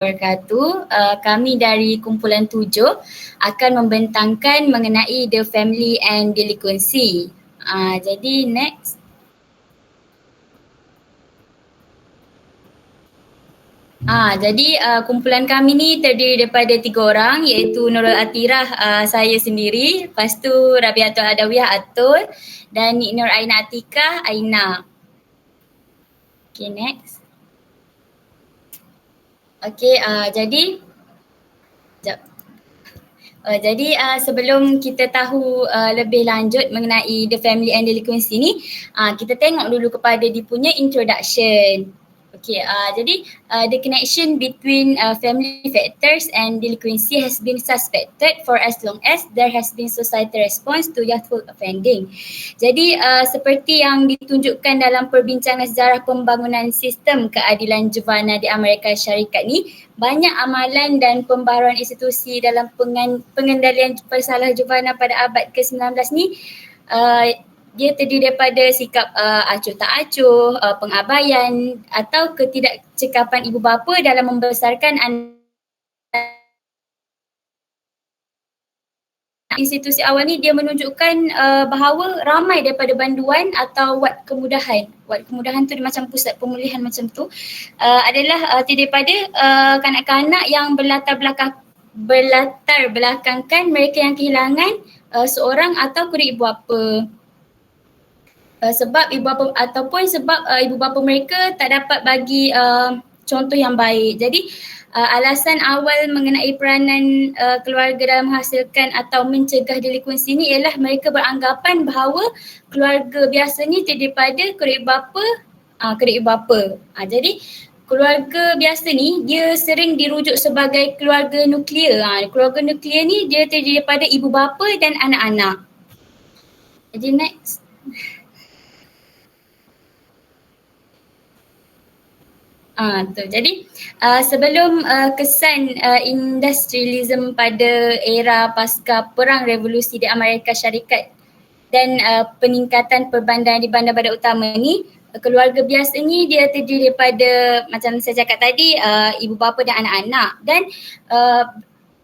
wabarakatuh. Kami dari kumpulan 7 akan membentangkan mengenai the family and delinquency. Jadi next. Jadi kumpulan kami ni terdiri daripada 3 orang, iaitu Nurul Atirah, saya sendiri, lepas tu Rabiatul Adawiyah Atul dan Nik Nur Aina Atikah Aina. Okay, next. Okay, jadi sebelum kita tahu lebih lanjut mengenai the family and delinquency ni, kita tengok dulu kepada dia punya introduction. Okay, jadi the connection between family factors and delinquency has been suspected for as long as there has been societal response to youthful offending. Jadi seperti yang ditunjukkan dalam perbincangan sejarah pembangunan sistem keadilan juvana di Amerika Syarikat ni, banyak amalan dan pembaharuan institusi dalam pengendalian persalah juvana pada abad ke-19 ni dia terdiri daripada sikap acuh tak acuh, pengabaian atau ketidakcekapan ibu bapa dalam membesarkan anak. Institusi awal ni dia menunjukkan bahawa ramai daripada banduan atau wad kemudahan tu macam pusat pemulihan macam tu adalah terdiri daripada kanak-kanak yang berlatar belakangkan mereka yang kehilangan seorang atau kedua ibu bapa. Sebab ibu bapa mereka tak dapat bagi contoh yang baik. Jadi alasan awal mengenai peranan keluarga dalam menghasilkan atau mencegah delinkuensi ni ialah mereka beranggapan bahawa keluarga biasa ni terdiri daripada kedua ibu bapa. Jadi keluarga biasa ni dia sering dirujuk sebagai keluarga nuklear. Keluarga nuklear ni dia terdiri daripada ibu bapa dan anak-anak. Jadi next. Jadi sebelum kesan industrialism pada era pasca perang revolusi di Amerika Syarikat dan peningkatan perbandaran di bandar-bandar utama ni, keluarga biasa ni dia terdiri daripada macam saya cakap tadi ibu bapa dan anak-anak, dan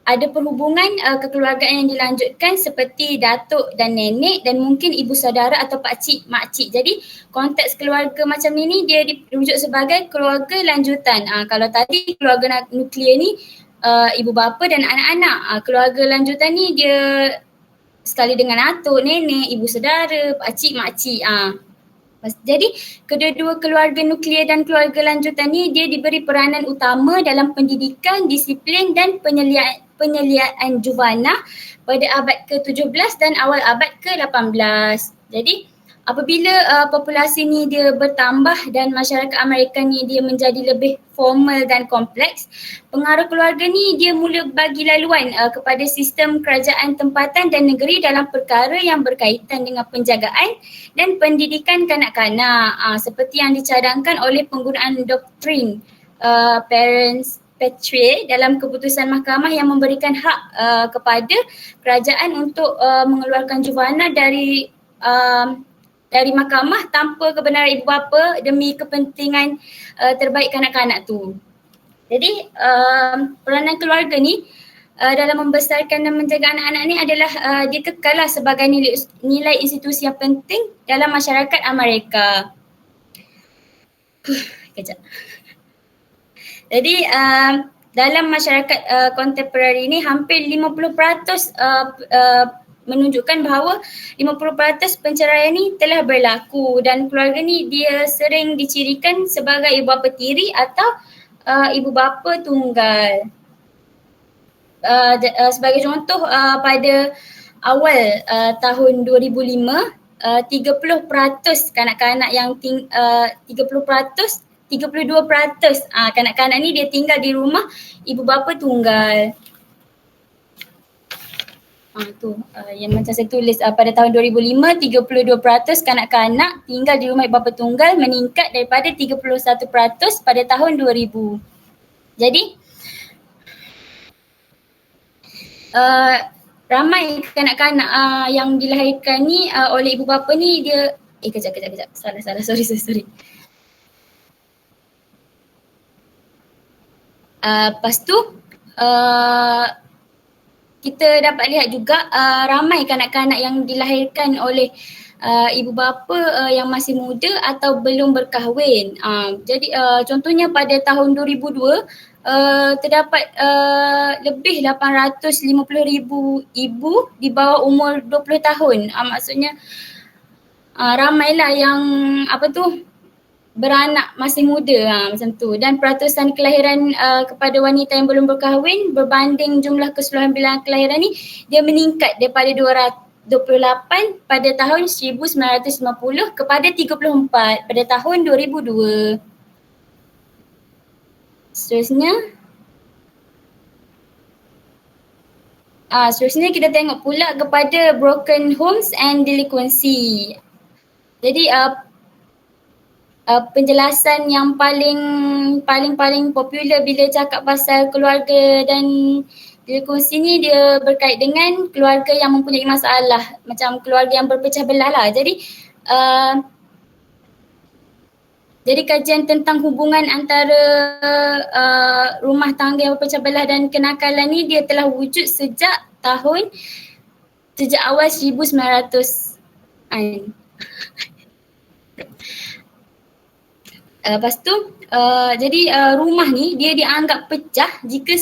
ada perhubungan kekeluargaan yang dilanjutkan seperti datuk dan nenek dan mungkin ibu saudara atau pakcik, makcik. Jadi konteks keluarga macam ni dia dirujuk sebagai keluarga lanjutan. Kalau tadi keluarga nuklear ni ibu bapa dan anak-anak. Keluarga lanjutan ni dia sekali dengan datuk, nenek, ibu saudara, pakcik, makcik. Jadi kedua-dua keluarga nuklear dan keluarga lanjutan ni dia diberi peranan utama dalam pendidikan, disiplin dan penyeliaan juvana pada abad ke-17 dan awal abad ke-18. Jadi apabila populasi ni dia bertambah dan masyarakat Amerika ni dia menjadi lebih formal dan kompleks, pengaruh keluarga ni dia mula bagi laluan kepada sistem kerajaan tempatan dan negeri dalam perkara yang berkaitan dengan penjagaan dan pendidikan kanak-kanak, seperti yang dicadangkan oleh penggunaan doktrin parents patriae dalam keputusan mahkamah yang memberikan hak kepada kerajaan untuk mengeluarkan juvana dari mahkamah tanpa kebenaran ibu bapa demi kepentingan terbaik kanak-kanak tu. Jadi peranan keluarga ni dalam membesarkan dan menjaga anak-anak ni adalah dia kekallah sebagai nilai institusi yang penting dalam masyarakat Amerika. Kejap. Jadi dalam masyarakat kontemporari ni hampir 50% menunjukkan bahawa 50% penceraian ni telah berlaku, dan keluarga ni dia sering dicirikan sebagai ibu bapa tiri atau ibu bapa tunggal. Sebagai contoh, pada awal tahun 2005, 30% kanak-kanak yang 32% kanak-kanak ni dia tinggal di rumah ibu bapa tunggal. Yang macam saya tulis pada tahun 2005, 32% kanak-kanak tinggal di rumah ibu bapa tunggal, meningkat daripada 31% pada tahun 2000. Jadi ramai kanak-kanak yang dilahirkan ni oleh ibu bapa ni dia kejap. Salah. Sorry. Lepas tu kita dapat lihat juga ramai kanak-kanak yang dilahirkan oleh ibu bapa yang masih muda atau belum berkahwin. Jadi contohnya pada tahun 2002 terdapat lebih 850,000 ibu di bawah umur 20 tahun. Maksudnya ramailah yang beranak masih muda macam tu, dan peratusan kelahiran kepada wanita yang belum berkahwin berbanding jumlah keseluruhan bilangan kelahiran ni dia meningkat daripada 228 pada tahun 1950 kepada 34 pada tahun 2002. Seterusnya kita tengok pula kepada broken homes and delinquency. Jadi penjelasan yang paling popular bila cakap pasal keluarga dan delinquency ni dia berkait dengan keluarga yang mempunyai masalah, macam keluarga yang berpecah belah lah. Jadi kajian tentang hubungan antara rumah tangga yang berpecah belah dan kenakalan ni dia telah wujud sejak awal 1900-an. Lepas tu rumah ni dia dianggap pecah jika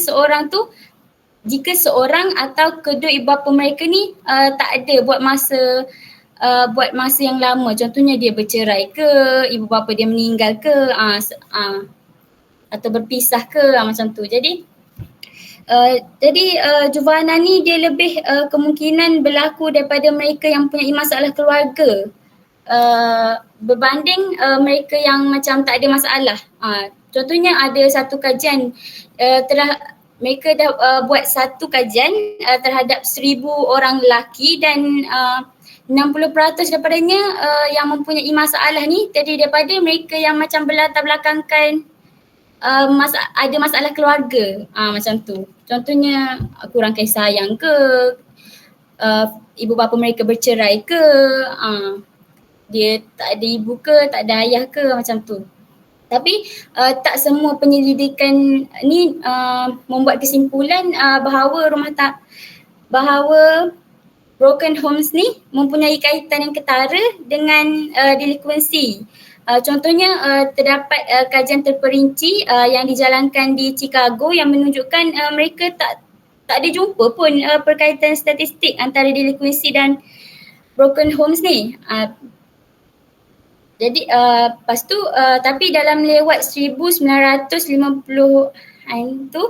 seorang atau kedua ibu bapa mereka ni tak ada buat masa yang lama. Contohnya dia bercerai ke, ibu bapa dia meninggal ke, atau berpisah ke, macam tu. Jadi juvana ni dia lebih kemungkinan berlaku daripada mereka yang punya masalah keluarga berbanding mereka yang macam tak ada masalah. Contohnya ada satu kajian mereka dah buat satu kajian terhadap 1,000 orang lelaki dan 60% daripadanya yang mempunyai masalah ni terdiri daripada mereka yang macam berlatar belakangkan ada masalah keluarga, macam tu. Contohnya kurang kasih sayang ke, ibu bapa mereka bercerai ke, dia tak ada ibu ke, tak ada ayah ke, macam tu. Tapi tak semua penyelidikan ni membuat kesimpulan bahawa broken homes ni mempunyai kaitan yang ketara dengan delinquency. Contohnya terdapat kajian terperinci yang dijalankan di Chicago yang menunjukkan mereka tak ada jumpa pun perkaitan statistik antara delinquency dan broken homes ni. Jadi lepas tu tapi dalam lewat 1950-an tu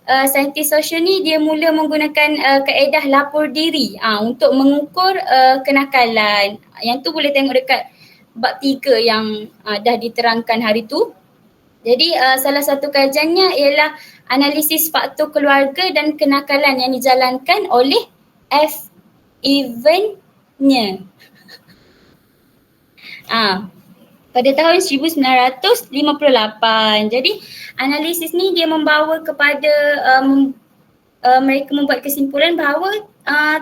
saintis sosial ni dia mula menggunakan kaedah lapor diri untuk mengukur kenakalan. Yang tu boleh tengok dekat bab 3 yang dah diterangkan hari tu. Jadi salah satu kajiannya ialah analisis faktor keluarga dan kenakalan yang dijalankan oleh F. Evennya. Pada tahun 1958. Jadi analisis ni dia membawa kepada mereka membuat kesimpulan bahawa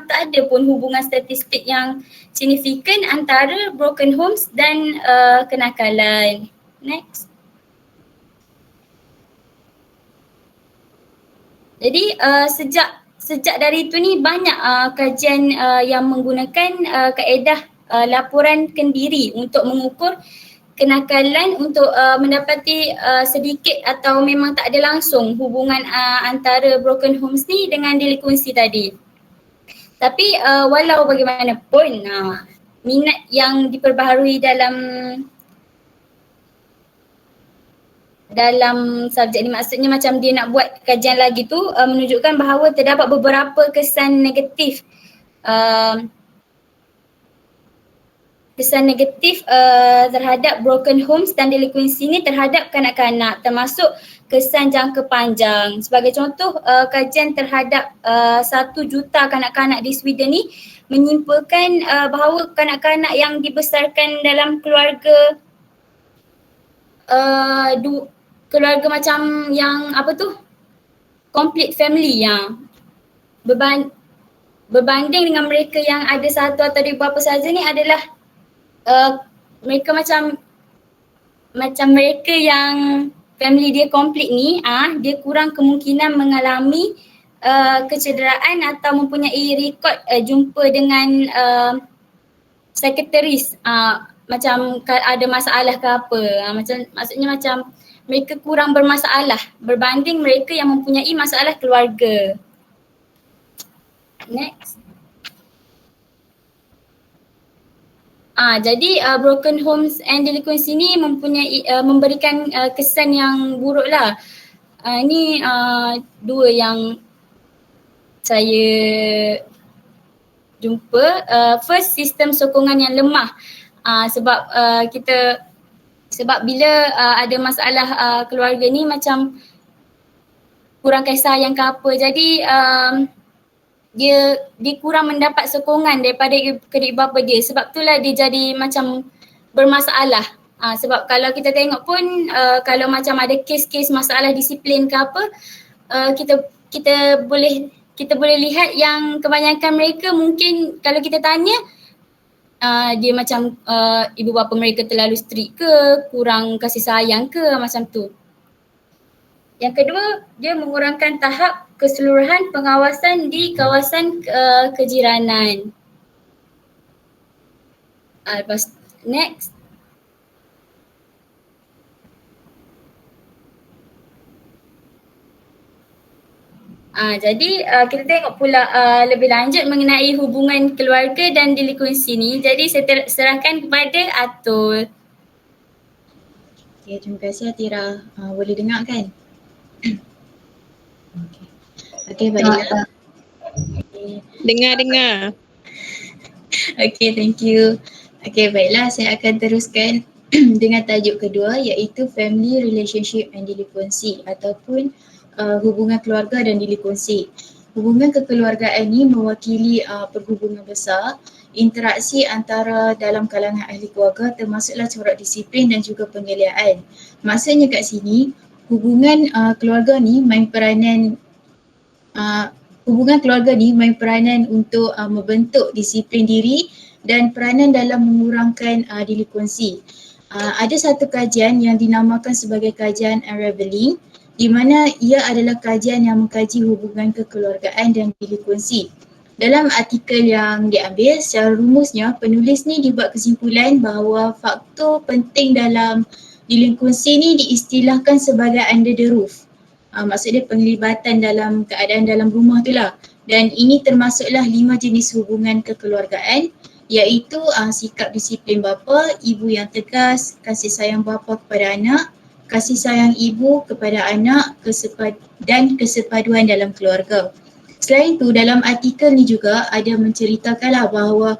tak ada pun hubungan statistik yang signifikan antara broken homes dan kenakalan. Next. Jadi sejak dari itu ni banyak kajian yang menggunakan kaedah laporan kendiri untuk mengukur kenakalan untuk mendapati sedikit atau memang tak ada langsung hubungan antara broken homes ni dengan delinquency tadi. Tapi walau bagaimanapun minat yang diperbaharui dalam subjek ni, maksudnya macam dia nak buat kajian lagi tu menunjukkan bahawa terdapat beberapa kesan negatif terhadap broken homes dan delinquency ni terhadap kanak-kanak, termasuk kesan jangka panjang. Sebagai contoh, kajian terhadap 1 juta kanak-kanak di Sweden ni menyimpulkan bahawa kanak-kanak yang dibesarkan dalam keluarga keluarga macam yang complete family berbanding dengan mereka yang ada satu atau dua bapa saja ni adalah mereka macam mereka yang family dia komplit ni, dia kurang kemungkinan mengalami kecederaan atau mempunyai rekod jumpa dengan psikiatris, macam ada masalah ke apa. Maksudnya macam mereka kurang bermasalah berbanding mereka yang mempunyai masalah keluarga. Next. Jadi broken homes and delinquency ni mempunyai memberikan kesan yang buruk lah. Ini dua yang saya jumpa. First, sistem sokongan yang lemah. Sebab bila ada masalah keluarga ni macam kurang kasih sayang ke apa, jadi dia kurang mendapat sokongan daripada kedua bapa dia. Sebab itulah dia jadi macam bermasalah. Sebab kalau kita tengok pun kalau macam ada kes-kes masalah disiplin ke apa, kita boleh lihat yang kebanyakan mereka mungkin kalau kita tanya dia macam ibu bapa mereka terlalu strict ke, kurang kasih sayang ke, macam tu. Yang kedua, dia mengurangkan tahap keseluruhan pengawasan di kawasan kejiranan. Lepas next. Jadi kita tengok pula lebih lanjut mengenai hubungan keluarga dan delinquency ni. Jadi saya serahkan kepada Atul. Okay, terima kasih Atira. Boleh dengar kan? Okay, baiklah. Dengar. Okay, thank you. Okay, baiklah, saya akan teruskan dengan tajuk kedua, iaitu Family Relationship and Delinquency ataupun hubungan keluarga dan delinquency. Hubungan kekeluargaan ini mewakili perhubungan besar, interaksi antara dalam kalangan ahli keluarga termasuklah corak disiplin dan juga penggeliaan. Maksudnya kat sini, hubungan keluarga ni main peranan untuk membentuk disiplin diri dan peranan dalam mengurangkan delinquency. Ada satu kajian yang dinamakan sebagai kajian Unraveling, di mana ia adalah kajian yang mengkaji hubungan kekeluargaan dan delinquency. Dalam artikel yang diambil, secara rumusnya penulis ni dibuat kesimpulan bahawa faktor penting dalam delinquency ni diistilahkan sebagai under the roof. Maksudnya penglibatan dalam keadaan dalam rumah tu lah. Dan ini termasuklah 5 jenis hubungan kekeluargaan, iaitu sikap disiplin bapa, ibu yang tegas, kasih sayang bapa kepada anak, kasih sayang ibu kepada anak dan kesepaduan dalam keluarga. Selain itu, dalam artikel ni juga ada menceritakanlah bahawa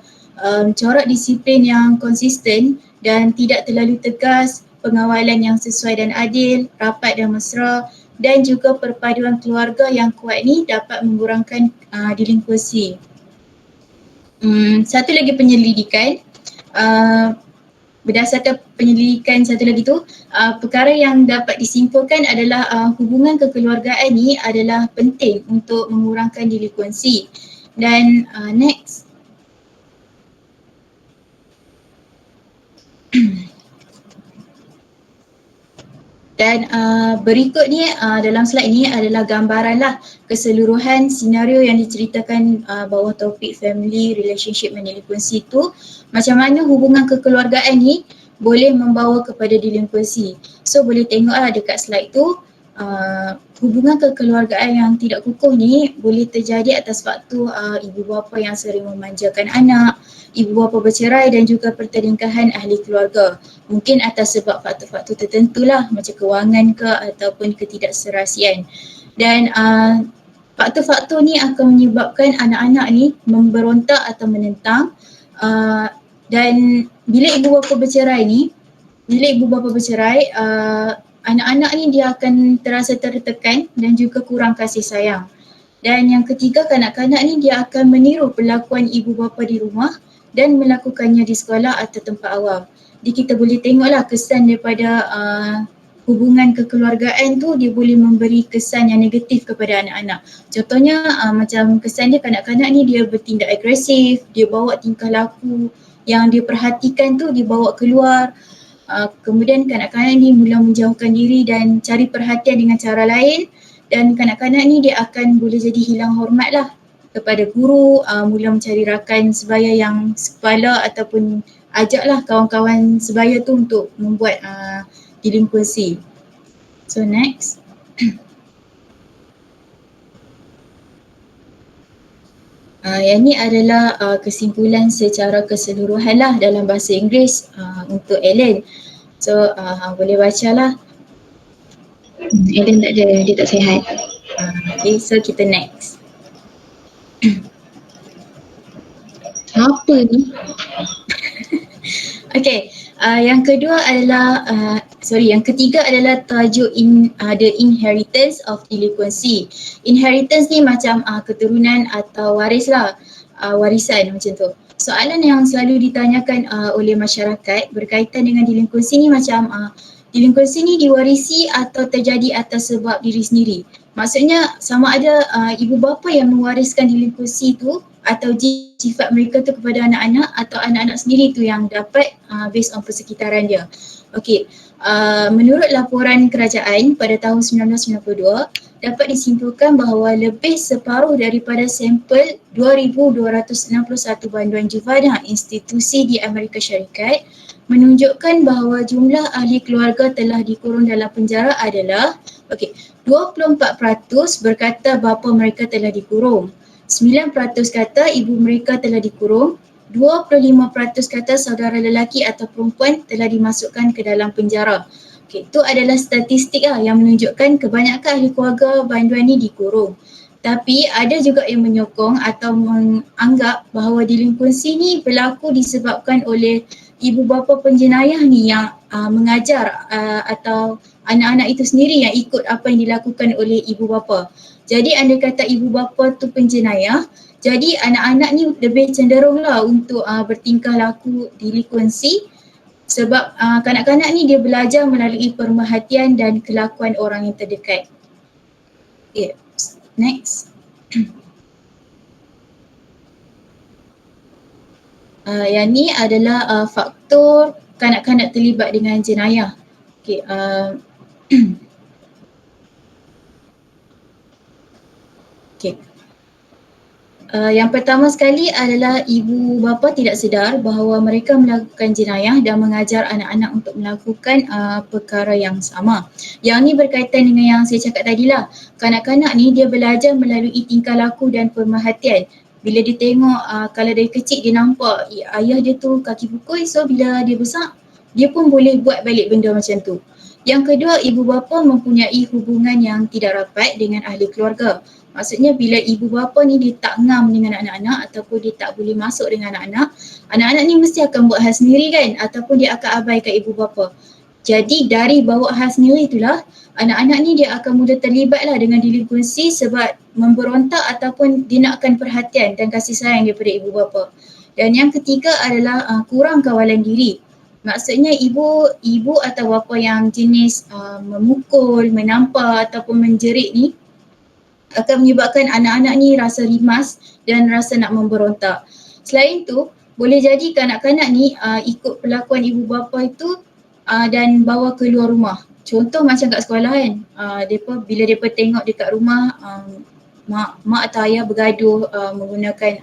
corak disiplin yang konsisten dan tidak terlalu tegas, pengawalan yang sesuai dan adil, rapat dan mesra dan juga perpaduan keluarga yang kuat ni dapat mengurangkan delinquency. Satu lagi penyelidikan, berdasarkan penyelidikan satu lagi tu, perkara yang dapat disimpulkan adalah hubungan kekeluargaan ni adalah penting untuk mengurangkan delinquency. Dan next. Dan berikut ni dalam slide ni adalah gambaran lah keseluruhan senario yang diceritakan bawah topik family relationship and delinquency tu, macam mana hubungan kekeluargaan ni boleh membawa kepada delinquency. So boleh tengok lah dekat slide tu, hubungan kekeluargaan yang tidak kukuh ni boleh terjadi atas faktor ibu bapa yang sering memanjakan anak, ibu bapa bercerai dan juga pertelingkahan ahli keluarga. Mungkin atas sebab faktor-faktor tertentu lah macam kewangan ke ataupun ketidakserasian. Dan faktor-faktor ni akan menyebabkan anak-anak ni memberontak atau menentang. Dan bila ibu bapa bercerai, anak-anak ni dia akan terasa tertekan dan juga kurang kasih sayang. Dan yang ketiga, kanak-kanak ni dia akan meniru perlakuan ibu bapa di rumah dan melakukannya di sekolah atau tempat awam. Jadi kita boleh tengoklah kesan daripada hubungan kekeluargaan tu, dia boleh memberi kesan yang negatif kepada anak-anak. Contohnya macam kesan dia, kanak-kanak ni dia bertindak agresif, dia bawa tingkah laku yang dia perhatikan tu dia bawa keluar. kemudian kanak-kanak ni mula menjauhkan diri dan cari perhatian dengan cara lain, dan kanak-kanak ni dia akan boleh jadi hilang hormat lah kepada guru, mula mencari rakan sebaya yang sekepala ataupun ajaklah kawan-kawan sebaya tu untuk membuat delinquency. So next. Yang ni adalah kesimpulan secara keseluruhan lah dalam bahasa Inggeris untuk Ellen. So boleh baca lah. Ellen tak ada, dia tak sihat. Okay, so kita next. Apa ni? Okay, yang kedua adalah, yang ketiga adalah tajuk the inheritance of delinquency. Inheritance ni macam keturunan atau waris lah, warisan macam tu. Soalan yang selalu ditanyakan oleh masyarakat berkaitan dengan delinquency ni macam delinquency ni diwarisi atau terjadi atas sebab diri sendiri. Maksudnya sama ada ibu bapa yang mewariskan delinquency tu atau sifat mereka tu kepada anak-anak, atau anak-anak sendiri tu yang dapat based on persekitaran dia. Okey, menurut laporan kerajaan pada tahun 1992, dapat disimpulkan bahawa lebih separuh daripada sampel 2,261 banduan juvana institusi di Amerika Syarikat menunjukkan bahawa jumlah ahli keluarga telah dikurung dalam penjara adalah 24% berkata bapa mereka telah dikurung, 9% kata ibu mereka telah dikurung, 25% kata saudara lelaki atau perempuan telah dimasukkan ke dalam penjara. Itu adalah statistik yang menunjukkan kebanyakan ahli keluarga banduan ni dikurung. Tapi ada juga yang menyokong atau menganggap bahawa delinquency ni berlaku disebabkan oleh ibu bapa penjenayah ni yang mengajar atau anak-anak itu sendiri yang ikut apa yang dilakukan oleh ibu bapa. Jadi andai kata ibu bapa tu penjenayah, jadi anak-anak ni lebih cenderung lah untuk bertingkah laku delinquency sebab kanak-kanak ni dia belajar melalui pemerhatian dan kelakuan orang yang terdekat. Okay, next. Yang ni adalah faktor kanak-kanak terlibat dengan jenayah. Okay, okay. Yang pertama sekali adalah ibu bapa tidak sedar bahawa mereka melakukan jenayah dan mengajar anak-anak untuk melakukan perkara yang sama. Yang ni berkaitan dengan yang saya cakap tadi lah. Kanak-kanak ni dia belajar melalui tingkah laku dan pemerhatian. Bila dia tengok kalau dari kecil dia nampak ayah dia tu kaki pukul, so bila dia besar dia pun boleh buat balik benda macam tu. Yang kedua, ibu bapa mempunyai hubungan yang tidak rapat dengan ahli keluarga. Maksudnya bila ibu bapa ni dia tak ngam dengan anak-anak ataupun dia tak boleh masuk dengan anak-anak, anak-anak ni mesti akan buat hal sendiri kan, ataupun dia akan abaikan ibu bapa. Jadi dari bawa hal sendiri itulah, anak-anak ni dia akan mudah terlibat lah dengan delinquency sebab memberontak ataupun dia nakkan perhatian dan kasih sayang daripada ibu bapa. Dan yang ketiga adalah kurang kawalan diri. Maksudnya ibu atau bapa yang jenis memukul, menampar ataupun menjerit ni akan menyebabkan anak-anak ni rasa rimas dan rasa nak memberontak. Selain tu, boleh jadi kanak-kanak ni ikut perlakuan ibu bapa itu dan bawa keluar rumah. Contoh macam kat sekolah kan, bila mereka tengok dekat rumah mak atau ayah bergaduh menggunakan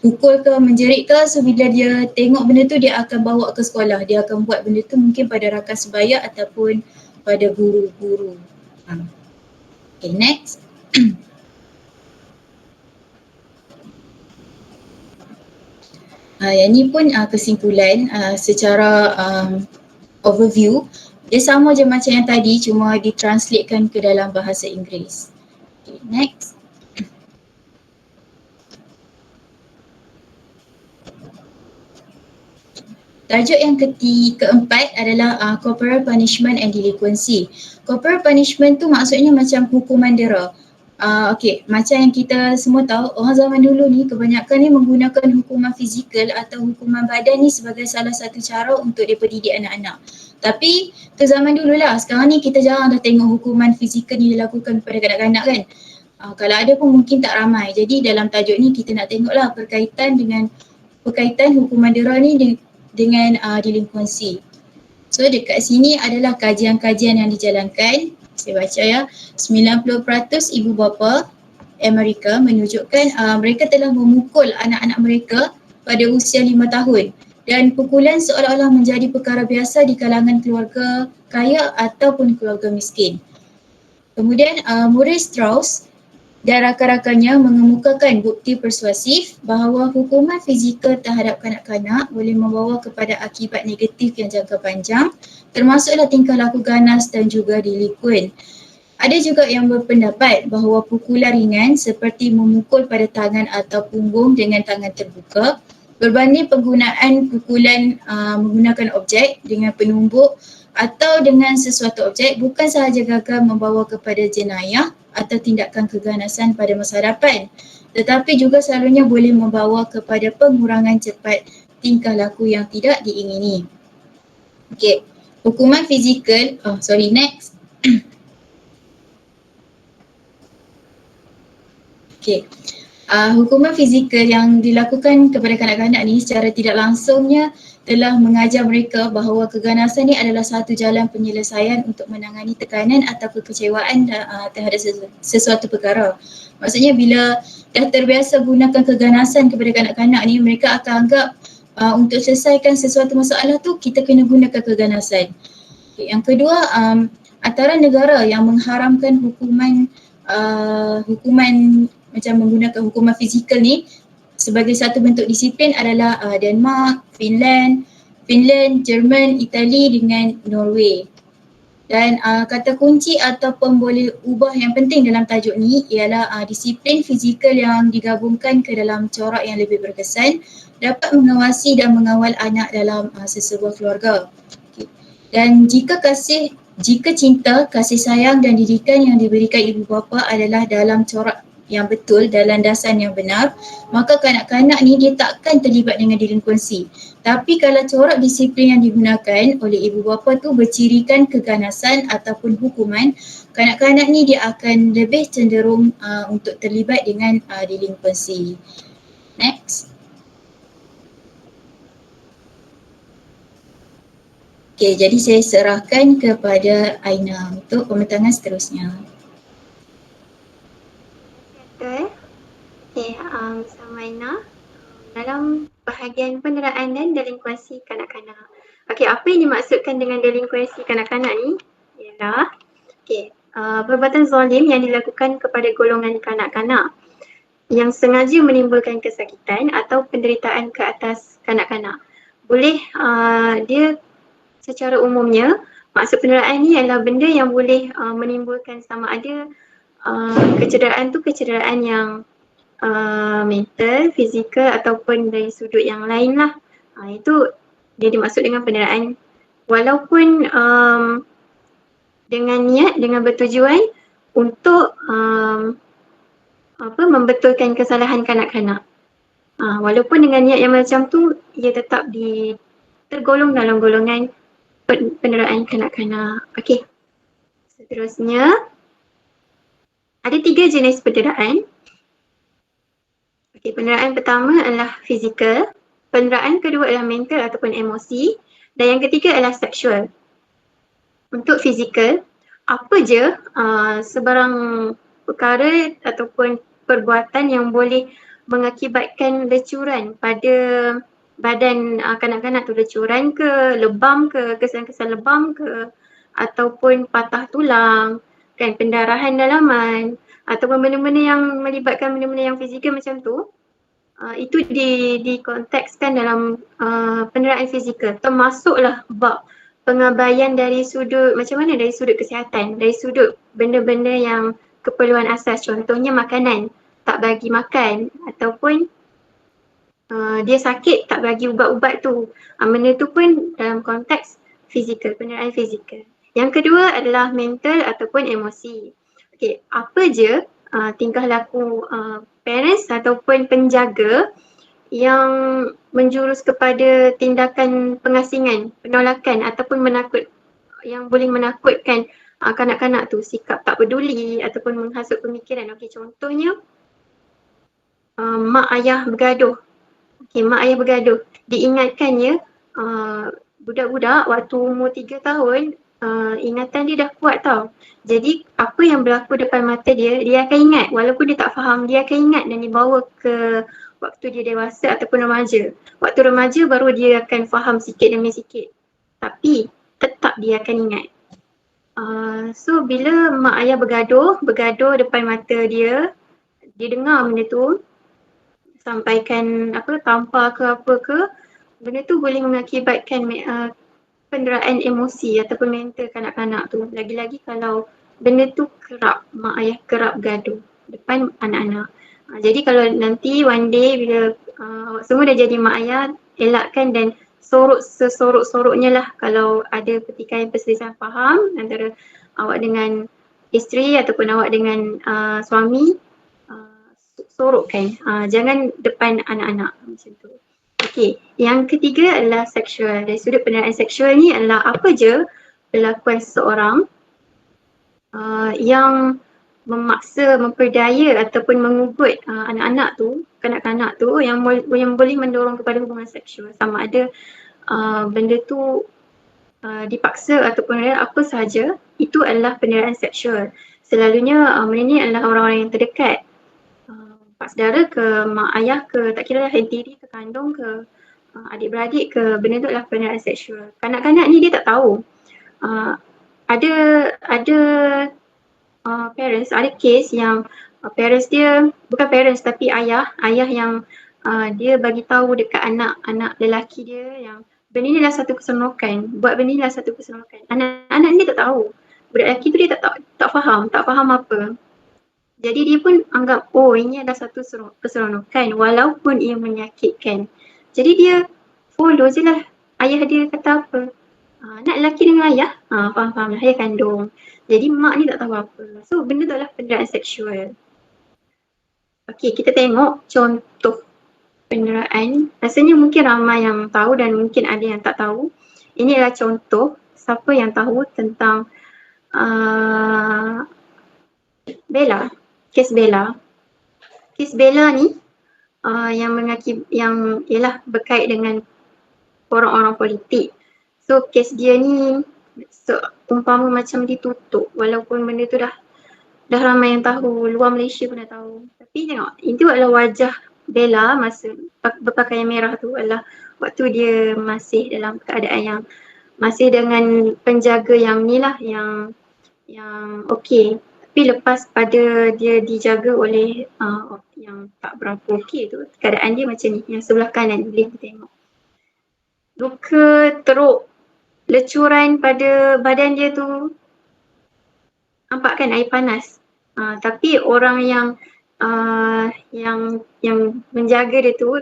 pukul ke, menjerit ke, so bila dia tengok benda tu dia akan bawa ke sekolah. Dia akan buat benda tu mungkin pada rakan sebaya ataupun pada guru-guru. Okay, next. Yang ni pun kesimpulan secara overview. Dia sama je macam yang tadi, cuma ditranslatekan ke dalam bahasa Inggeris. Okay, next. Tajuk yang keempat adalah corporal punishment and delinquency. Corporal punishment tu maksudnya macam hukuman dera. Macam yang kita semua tahu, orang zaman dulu ni kebanyakan ni menggunakan hukuman fizikal atau hukuman badan ni sebagai salah satu cara untuk dia pendidik anak-anak. Tapi tu zaman dulu lah, sekarang ni kita jarang dah tengok hukuman fizikal ni dilakukan kepada kanak-kanak kan. Kalau ada pun mungkin tak ramai. Jadi dalam tajuk ni kita nak tengoklah berkaitan hukuman dera ni dengan delinquency. So dekat sini adalah kajian-kajian yang dijalankan. Saya baca ya. 90% ibu bapa Amerika menunjukkan mereka telah memukul anak-anak mereka pada usia 5 tahun. Dan pukulan seolah-olah menjadi perkara biasa di kalangan keluarga kaya ataupun keluarga miskin. Kemudian Murray Strauss dan rakan-rakannya mengemukakan bukti persuasif bahawa hukuman fizikal terhadap kanak-kanak boleh membawa kepada akibat negatif yang jangka panjang, termasuklah tingkah laku ganas dan juga delikuen. Ada juga yang berpendapat bahawa pukulan ringan seperti memukul pada tangan atau punggung dengan tangan terbuka berbanding penggunaan pukulan menggunakan objek dengan penumbuk atau dengan sesuatu objek bukan sahaja gagal membawa kepada jenayah atau tindakan keganasan pada masa hadapan, tetapi juga selalunya boleh membawa kepada pengurangan cepat tingkah laku yang tidak diingini. Okey, hukuman fizikal, next. Okey. Hukuman fizikal yang dilakukan kepada kanak-kanak ni secara tidak langsungnya telah mengajar mereka bahawa keganasan ni adalah satu jalan penyelesaian untuk menangani tekanan atau kekecewaan terhadap sesuatu perkara. Maksudnya bila dah terbiasa gunakan keganasan kepada kanak-kanak ni, mereka akan anggap untuk selesaikan sesuatu masalah tu kita kena gunakan keganasan. Okay. Yang kedua, antara negara yang mengharamkan hukuman macam menggunakan hukuman fizikal ni sebagai satu bentuk disiplin adalah Denmark, Finland, Jerman, Itali dengan Norway. Dan kata kunci ataupun boleh ubah yang penting dalam tajuk ni ialah disiplin fizikal yang digabungkan ke dalam corak yang lebih berkesan dapat mengawasi dan mengawal anak dalam sesebuah keluarga. Okay. Dan jika cinta, kasih sayang dan didikan yang diberikan ibu bapa adalah dalam corak yang betul, dalam dasar yang benar, maka kanak-kanak ni dia takkan terlibat dengan delinkuensi. Tapi kalau corak disiplin yang digunakan oleh ibu bapa tu bercirikan keganasan ataupun hukuman, kanak-kanak ni dia akan lebih cenderung untuk terlibat dengan delinkuensi. Next. Okay, jadi saya serahkan kepada Aina untuk pembentangan seterusnya. Okay, bersama Aina dalam bahagian peneraan dan delinkuensi kanak-kanak. Okey, apa yang dimaksudkan dengan delinkuensi kanak-kanak ni ialah perbuatan zalim yang dilakukan kepada golongan kanak-kanak yang sengaja menimbulkan kesakitan atau penderitaan ke atas kanak-kanak. Boleh dia secara umumnya maksud peneraan ni adalah benda yang boleh menimbulkan sama ada kecederaan tu kecederaan yang mental, fizikal ataupun dari sudut yang lain lah. Itu dia dimaksud dengan penderaan. Walaupun dengan niat, dengan bertujuan untuk membetulkan kesalahan kanak-kanak. Walaupun dengan niat yang macam tu, ia tetap tergolong dalam golongan penderaan kanak-kanak. Okey. Seterusnya, ada 3 jenis penderaan. Okey, penderaan pertama adalah fizikal, penderaan kedua adalah mental ataupun emosi, dan yang ketiga adalah seksual. Untuk fizikal, apa je sebarang perkara ataupun perbuatan yang boleh mengakibatkan lecuran pada badan kanak-kanak tu, lecuran ke, lebam ke, kesan-kesan lebam ke, ataupun patah tulang, kan, pendarahan dalaman, ataupun benda-benda yang melibatkan benda-benda yang fizikal macam tu, itu dikontekskan dalam penderaan fizikal. Termasuklah bab pengabaian dari sudut, macam mana, dari sudut kesihatan, dari sudut benda-benda yang keperluan asas, contohnya makanan, tak bagi makan, ataupun dia sakit tak bagi ubat-ubat tu. Benda tu pun dalam konteks fizikal, penderaan fizikal. Yang kedua adalah mental ataupun emosi. Okey, apa je tingkah laku parents ataupun penjaga yang menjurus kepada tindakan pengasingan, penolakan ataupun yang boleh menakutkan kanak-kanak tu, sikap tak peduli ataupun menghasut pemikiran. Okey, contohnya mak ayah bergaduh. Okey, mak ayah bergaduh. Diingatkannya budak-budak waktu umur 3 tahun ingatan dia dah kuat tau. Jadi apa yang berlaku depan mata dia, dia akan ingat walaupun dia tak faham, dia akan ingat dan dibawa ke waktu dia dewasa ataupun remaja. Waktu remaja baru dia akan faham sikit demi sikit. Tapi tetap dia akan ingat. So bila mak ayah bergaduh depan mata dia dengar benda tu, sampaikan tampar ke apa ke, benda tu boleh mengakibatkan penderaan emosi ataupun mental kanak-kanak tu. Lagi-lagi kalau benda tu mak ayah kerap gaduh depan anak-anak. Jadi kalau nanti one day bila awak semua dah jadi mak ayah, elakkan dan sorok sesorok-soroknya lah kalau ada pertikaian perselisihan faham antara awak dengan isteri ataupun awak dengan suami, sorokkan. Jangan depan anak-anak macam tu. Okey, yang ketiga adalah seksual. Dari sudut penderaan seksual ni adalah apa je perlakuan seseorang yang memaksa, memperdaya ataupun mengugut anak-anak tu, kanak-kanak tu yang boleh mendorong kepada hubungan seksual. Sama ada benda tu dipaksa ataupun apa sahaja, itu adalah penderaan seksual. Selalunya benda ni adalah orang-orang yang terdekat. Pak saudara ke, mak ayah ke, tak kira lah yang tiri ke, kandung ke, adik-beradik ke, benda tu adalah penderaan seksual. Kanak-kanak ni dia tak tahu. Ada parents, ada case yang parents dia, bukan parents tapi ayah yang dia bagi tahu dekat anak lelaki dia yang benda ni adalah satu keseronokan, buat benda ni adalah satu keseronokan. Anak ni tak tahu. Budak lelaki tu dia tak faham apa. Jadi dia pun anggap ini adalah satu keseronokan walaupun ia menyakitkan. Jadi dia follow je lah ayah dia kata apa. Anak lelaki dengan ayah, faham lah, ayah kandung. Jadi mak ni tak tahu apa. So benda tu adalah penderaan seksual. Okey, kita tengok contoh penderaan. Rasanya mungkin ramai yang tahu dan mungkin ada yang tak tahu. Ini adalah contoh siapa yang tahu tentang Bella. Kes Bella. Kes Bella ni yang ialah berkait dengan orang-orang politik. So kes dia ni umpama macam ditutup walaupun benda tu dah ramai yang tahu, luar Malaysia pun dah tahu. Tapi tengok, itu adalah wajah Bella masa berpakaian merah tu adalah waktu dia masih dalam keadaan yang masih dengan penjaga yang ni lah, yang okey. Tapi lepas pada dia dijaga oleh yang tak berapa okey tu, keadaan dia macam ni, yang sebelah kanan boleh kita tengok. Luka teruk lecuran pada badan dia tu, nampak kan air panas. Tapi orang yang menjaga dia tu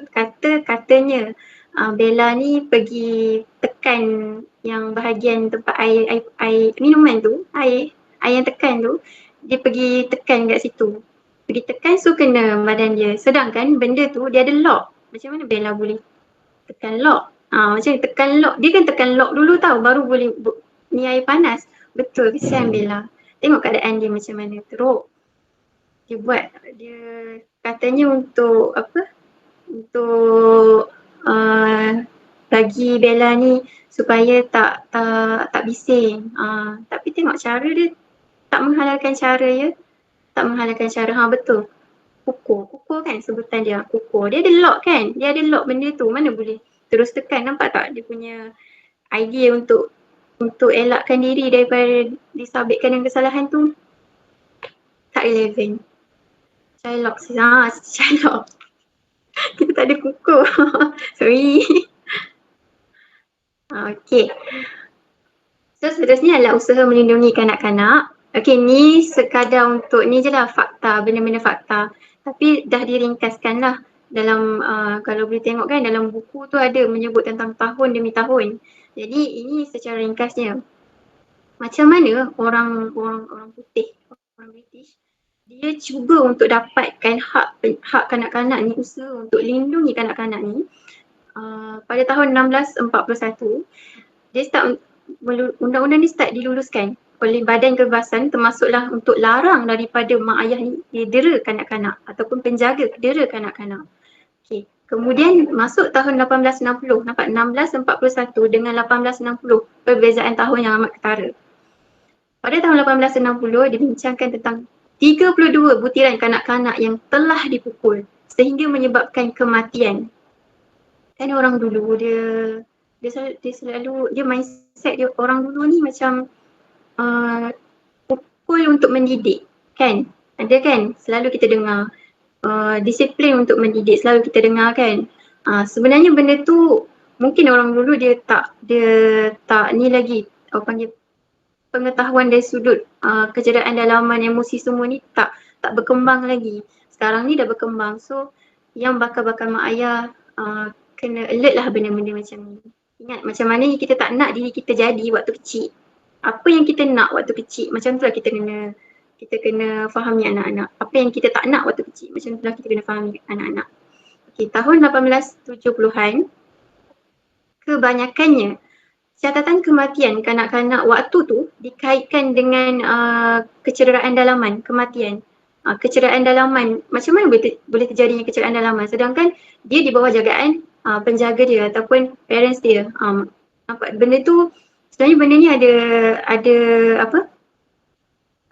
katanya Bella ni pergi tekan yang bahagian tempat air minuman tu, air yang tekan tu, dia pergi tekan kat situ. Pergi tekan, so kena badan dia. Sedangkan benda tu dia ada lock. Macam mana Bella boleh tekan lock? Macam tekan lock, dia kan tekan lock dulu tau, baru boleh ni air panas. Betul, kesian Bella. Tengok keadaan dia macam mana, teruk. Dia katanya untuk apa? Untuk bagi Bella ni supaya tak bising. Tapi tengok cara dia tak menghalalkan cara ya. Tak menghalalkan cara. Betul. Kukur kan sebutan dia, kukur. Dia ada lock kan? Dia ada lock benda tu, mana boleh terus tekan. Nampak tak dia punya idea untuk elakkan diri daripada disabitkan dengan kesalahan tu? Tak relevan. Shylock. Shylock. Kita tak ada kukur. Sorry. Okay. So seterusnya adalah usaha melindungi kanak-kanak. Okay, ni sekadar untuk ni je lah fakta, benda-benda fakta. Tapi dah diringkaskan lah dalam kalau boleh tengok kan dalam buku tu ada menyebut tentang tahun demi tahun. Jadi ini secara ringkasnya. Macam mana orang putih, orang British, dia cuba untuk dapatkan hak kanak-kanak ni, usaha untuk lindungi kanak-kanak ni. Pada tahun 1641, dia start, undang-undang ni start diluluskan oleh Badan Kebebasan, termasuklah untuk larang daripada mak ayah ni dera kanak-kanak ataupun penjaga dera kanak-kanak. Okay. Kemudian masuk tahun 1860, nampak 1641 dengan 1860, perbezaan tahun yang amat ketara. Pada tahun 1860 dibincangkan tentang 32 butiran kanak-kanak yang telah dipukul sehingga menyebabkan kematian. Kan orang dulu dia selalu mindset dia orang dulu ni macam pukul untuk mendidik, kan? Ada kan? Selalu kita dengar disiplin untuk mendidik, selalu kita dengar kan. Sebenarnya benda tu mungkin orang dulu dia tak ni lagi, apa panggil, pengetahuan dari sudut kecederaan dalaman emosi semua ni tak berkembang lagi. Sekarang ni dah berkembang. So yang bakal-bakal mak ayah kena alert lah benda-benda macam ni. Ingat macam mana kita tak nak diri kita jadi waktu kecil. Apa yang kita nak waktu kecil, macam tu lah kita kena fahami anak-anak. Apa yang kita tak nak waktu kecil, macam tu lah kita kena fahami anak-anak. Okey, tahun 1870-an kebanyakannya catatan kematian kanak-kanak waktu tu dikaitkan dengan kecederaan dalaman, kematian. Kecederaan dalaman, macam mana boleh terjadinya kecederaan dalaman sedangkan dia di bawah jagaan penjaga dia ataupun parents dia. Nampak benda tu, sebenarnya benda ni ada apa?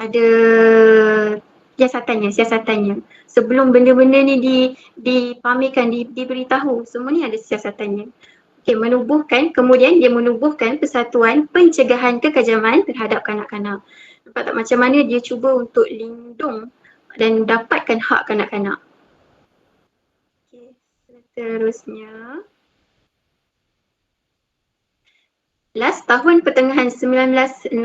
Ada siasatannya. Sebelum benda-benda ni dipamerkan, diberitahu, semua ni ada siasatannya. Okay, kemudian dia menubuhkan persatuan pencegahan kekajaman terhadap kanak-kanak. Nampak tak macam mana dia cuba untuk lindung dan dapatkan hak kanak-kanak. Okay, seterusnya. Last tahun pertengahan 1960,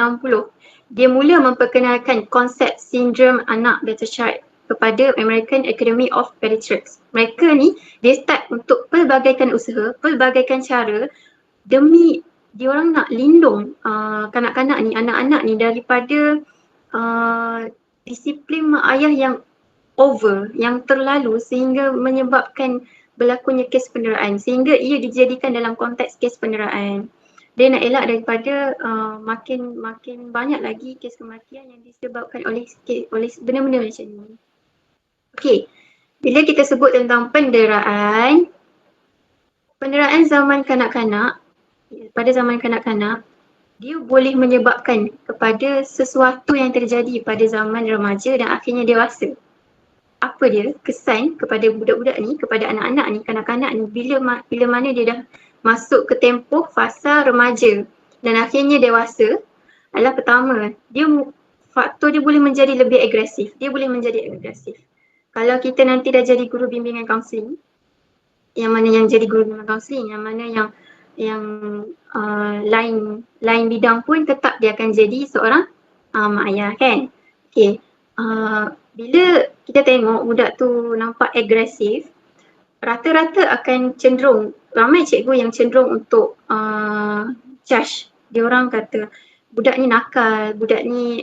dia mula memperkenalkan konsep sindrom anak better child kepada American Academy of Pediatrics. Mereka ni dia start untuk pelbagaikan usaha, pelbagaikan cara demi diorang nak lindung kanak-kanak ni, anak-anak ni daripada disiplin mak ayah yang over, yang terlalu sehingga menyebabkan berlakunya kes penderaan, sehingga ia dijadikan dalam konteks kes penderaan. Dia nak elak daripada makin banyak lagi kes kematian yang disebabkan oleh benda-benda macam ni. Okey, bila kita sebut tentang penderaan zaman kanak-kanak, pada zaman kanak-kanak, dia boleh menyebabkan kepada sesuatu yang terjadi pada zaman remaja dan akhirnya dewasa. Apa dia? Kesan kepada budak-budak ni, kepada anak-anak ni, kanak-kanak ni bila mana dia dah masuk ke tempoh fasa remaja dan akhirnya dewasa adalah pertama, faktor dia boleh menjadi lebih agresif. Kalau kita nanti dah jadi guru bimbingan kaunseling, yang mana yang jadi guru bimbingan kaunseling, yang mana yang lain bidang pun tetap dia akan jadi seorang mak ayah kan. Okay. Bila kita tengok budak tu nampak agresif, rata-rata akan cenderung, ramai cikgu yang cenderung untuk judge. Dia orang kata budak ni nakal, budak ni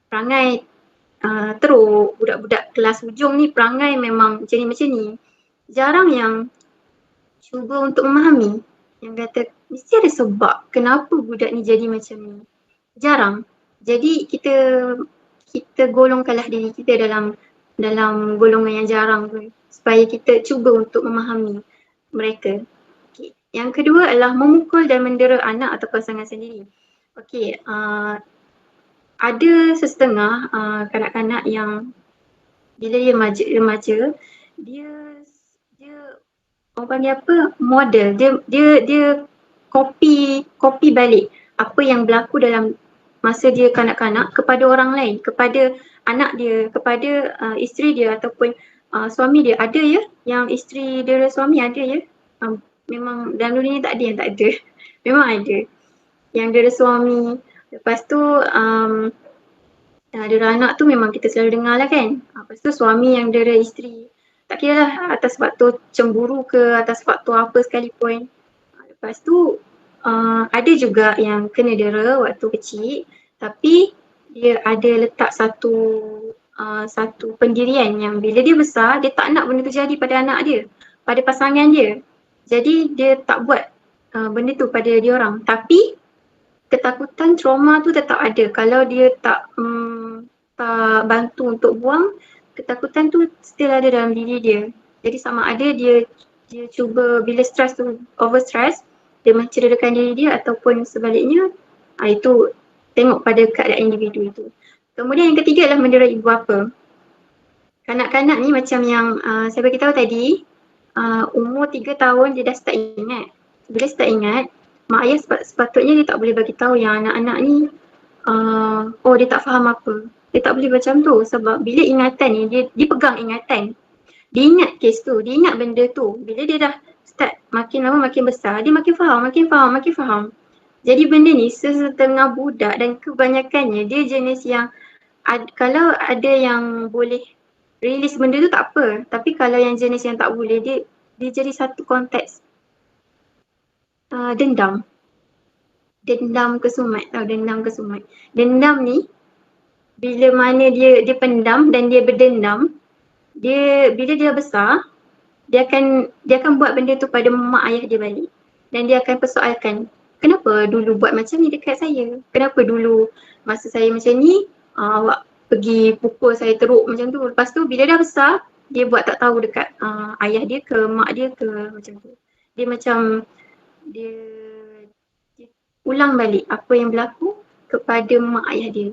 perangai teruk, budak-budak kelas hujung ni perangai memang macam ni. Jarang yang cuba untuk memahami, yang kata mesti ada sebab kenapa budak ni jadi macam ni. Jarang. Jadi kita golongkanlah diri kita dalam golongan yang jarang tu, supaya kita cuba untuk memahami mereka. Okay. Yang kedua adalah memukul dan mendera anak atau pasangan sendiri. Okey, ada sesetengah kanak-kanak yang bila dia remaja, dia orang panggil apa, model, dia copy balik apa yang berlaku dalam masa dia kanak-kanak kepada orang lain, kepada anak dia, kepada isteri dia ataupun suami dia. Ada ya yang isteri dera suami, ada ya. Memang dalam dunia ni tak ada yang tak ada. Memang ada yang dera suami. Lepas tu dera anak tu memang kita selalu dengar lah kan. Lepas tu suami yang dera isteri. Tak kira lah atas faktor cemburu ke, atas faktor apa sekalipun. Lepas tu ada juga yang kena dera waktu kecil, tapi dia ada letak satu pendirian yang bila dia besar, dia tak nak benda tu jadi pada anak dia, pada pasangan dia. Jadi dia tak buat benda tu pada dia orang. Tapi ketakutan, trauma tu tetap ada. Kalau dia tak bantu untuk buang, ketakutan tu still ada dalam diri dia. Jadi sama ada dia cuba bila stress tu, over stress, dia mencederakan diri dia ataupun sebaliknya, itu tengok pada keadaan individu itu. Kemudian yang ketiga adalah mendera ibu bapa. Kanak-kanak ni macam yang saya bagi tahu tadi, umur 3 tahun dia dah start ingat. Bila start ingat, mak ayah sepatutnya dia tak boleh bagi tahu yang anak-anak ni dia tak faham apa. Dia tak boleh macam tu sebab bila ingatan ni dia pegang ingatan. Dia ingat kes tu, dia ingat benda tu. Bila dia dah start makin lama makin besar, dia makin faham, makin faham, makin faham. Jadi benda ni setengah budak dan kebanyakannya dia jenis yang kalau ada yang boleh release benda tu tak apa. Tapi kalau yang jenis yang tak boleh, dia jadi satu konteks dendam. Dendam kesumat tau, dendam kesumat. Dendam ni bila mana dia pendam dan dia berdendam, bila dia besar, dia akan buat benda tu pada mak ayah dia balik. Dan dia akan persoalkan, kenapa dulu buat macam ni dekat saya? Kenapa dulu masa saya macam ni, awak pergi pukul saya teruk macam tu. Lepas tu bila dah besar, dia buat tak tahu dekat ayah dia ke mak dia ke macam tu. Dia macam dia ulang balik apa yang berlaku kepada mak ayah dia.